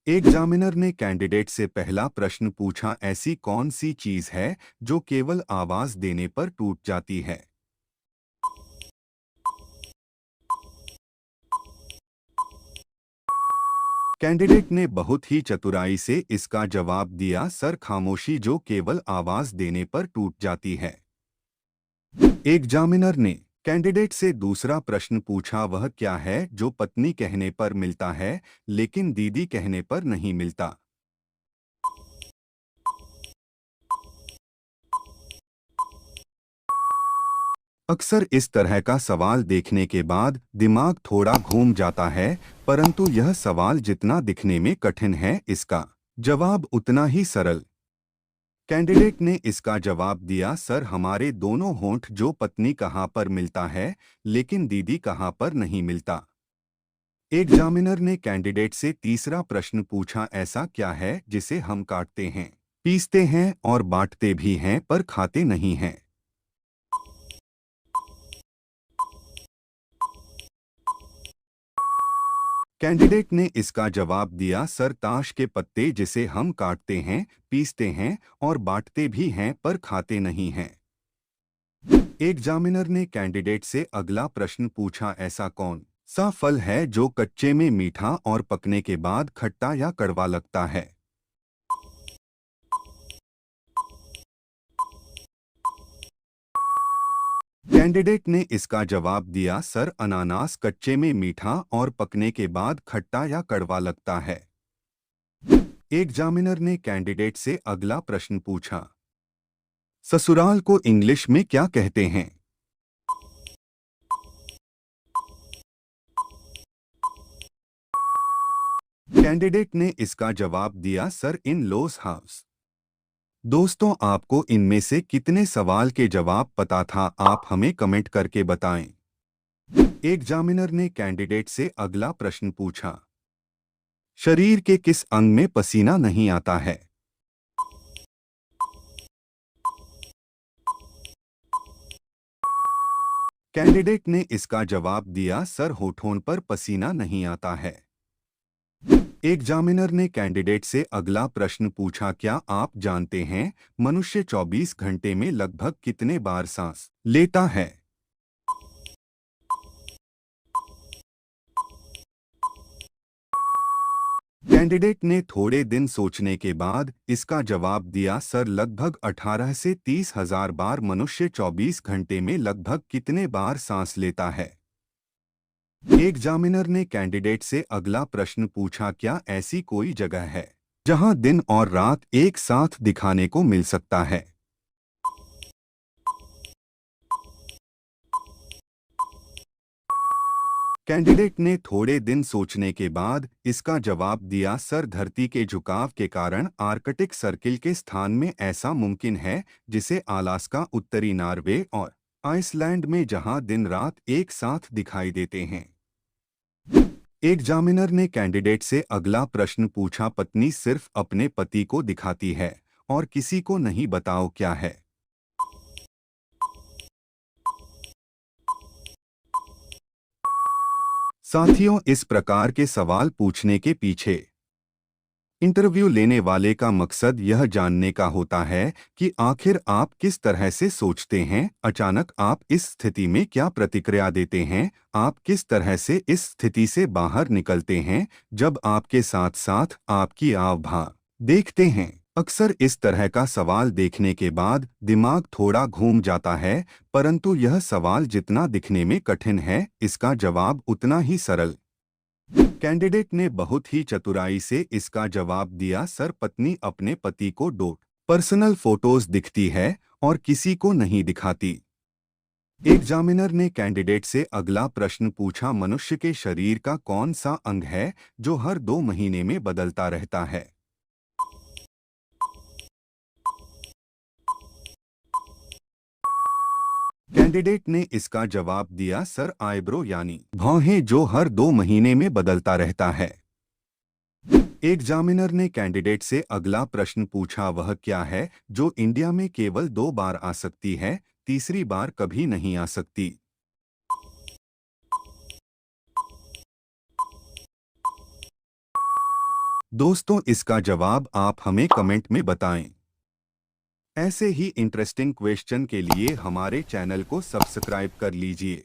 Examiner ने candidate से पहला प्रश्न पूछा, ऐसी कौन सी चीज है जो केवल आवाज देने पर टूट जाती है? कैंडिडेट ने बहुत ही चतुराई से इसका जवाब दिया, सर खामोशी जो केवल आवाज देने पर टूट जाती है। एग्जामिनर ने कैंडिडेट से दूसरा प्रश्न पूछा, वह क्या है जो पत्नी कहने पर मिलता है लेकिन दीदी कहने पर नहीं मिलता? अक्सर इस तरह का सवाल देखने के बाद दिमाग थोड़ा घूम जाता है, परंतु यह सवाल जितना दिखने में कठिन है, इसका जवाब उतना ही सरल। कैंडिडेट ने इसका जवाब दिया, सर हमारे दोनों होंठ जो पत्नी कहाँ पर मिलता है लेकिन दीदी कहाँ पर नहीं मिलता। एग्जामिनर ने कैंडिडेट से तीसरा प्रश्न पूछा, ऐसा क्या है जिसे हम काटते हैं, पीसते हैं और बांटते भी हैं पर खाते नहीं हैं? कैंडिडेट ने इसका जवाब दिया, सर ताश के पत्ते जिसे हम काटते हैं, पीसते हैं और बांटते भी हैं पर खाते नहीं हैं। एग्जामिनर ने कैंडिडेट से अगला प्रश्न पूछा, ऐसा कौन सा फल है जो कच्चे में मीठा और पकने के बाद खट्टा या कड़वा लगता है? कैंडिडेट ने इसका जवाब दिया, सर अनानास कच्चे में मीठा और पकने के बाद खट्टा या कड़वा लगता है। एग्जामिनर ने कैंडिडेट से अगला प्रश्न पूछा, ससुराल को इंग्लिश में क्या कहते हैं? कैंडिडेट ने इसका जवाब दिया, सर इन लॉज हाउस। दोस्तों, आपको इनमें से कितने सवाल के जवाब पता था, आप हमें कमेंट करके बताएं। एग्जामिनर ने कैंडिडेट से अगला प्रश्न पूछा, शरीर के किस अंग में पसीना नहीं आता है? कैंडिडेट ने इसका जवाब दिया, सर होठों पर पसीना नहीं आता है। एग्जामिनर ने कैंडिडेट से अगला प्रश्न पूछा, क्या आप जानते हैं मनुष्य 24 घंटे में लगभग कितने बार सांस लेता है? कैंडिडेट ने थोड़े दिन सोचने के बाद इसका जवाब दिया, सर लगभग 18 से 30,000 बार मनुष्य 24 घंटे में लगभग कितने बार सांस लेता है? एग्जामिनर ने कैंडिडेट से अगला प्रश्न पूछा, क्या ऐसी कोई जगह है जहां दिन और रात एक साथ दिखाने को मिल सकता है? कैंडिडेट ने थोड़े दिन सोचने के बाद इसका जवाब दिया, सर धरती के झुकाव के कारण आर्कटिक सर्किल के स्थान में ऐसा मुमकिन है जिसे अलास्का, उत्तरी नॉर्वे और आइसलैंड में जहां दिन रात एक साथ दिखाई देते हैं। एग्जामिनर ने कैंडिडेट से अगला प्रश्न पूछा, पत्नी सिर्फ अपने पति को दिखाती है और किसी को नहीं, बताओ क्या है? साथियों, इस प्रकार के सवाल पूछने के पीछे इंटरव्यू लेने वाले का मकसद यह जानने का होता है कि आखिर आप किस तरह से सोचते हैं, अचानक आप इस स्थिति में क्या प्रतिक्रिया देते हैं, आप किस तरह से इस स्थिति से बाहर निकलते हैं जब आपके साथ साथ आपकी आव-भाव देखते हैं। अक्सर इस तरह का सवाल देखने के बाद दिमाग थोड़ा घूम जाता है, परंतु यह सवाल जितना दिखने में कठिन है, इसका जवाब उतना ही सरल। कैंडिडेट ने बहुत ही चतुराई से इसका जवाब दिया, सर पत्नी अपने पति को दो पर्सनल फोटोज दिखती है और किसी को नहीं दिखाती। एग्जामिनर ने कैंडिडेट से अगला प्रश्न पूछा, मनुष्य के शरीर का कौन सा अंग है जो हर 2 महीने में बदलता रहता है? कैंडिडेट ने इसका जवाब दिया, सर आईब्रो यानी भौहें जो हर 2 महीने में बदलता रहता है। एग्जामिनर ने कैंडिडेट से अगला प्रश्न पूछा, वह क्या है जो इंडिया में केवल 2 बार आ सकती है, तीसरी बार कभी नहीं आ सकती? दोस्तों, इसका जवाब आप हमें कमेंट में बताएं। ऐसे ही इंटरेस्टिंग क्वेश्चन के लिए हमारे चैनल को सब्सक्राइब कर लीजिए।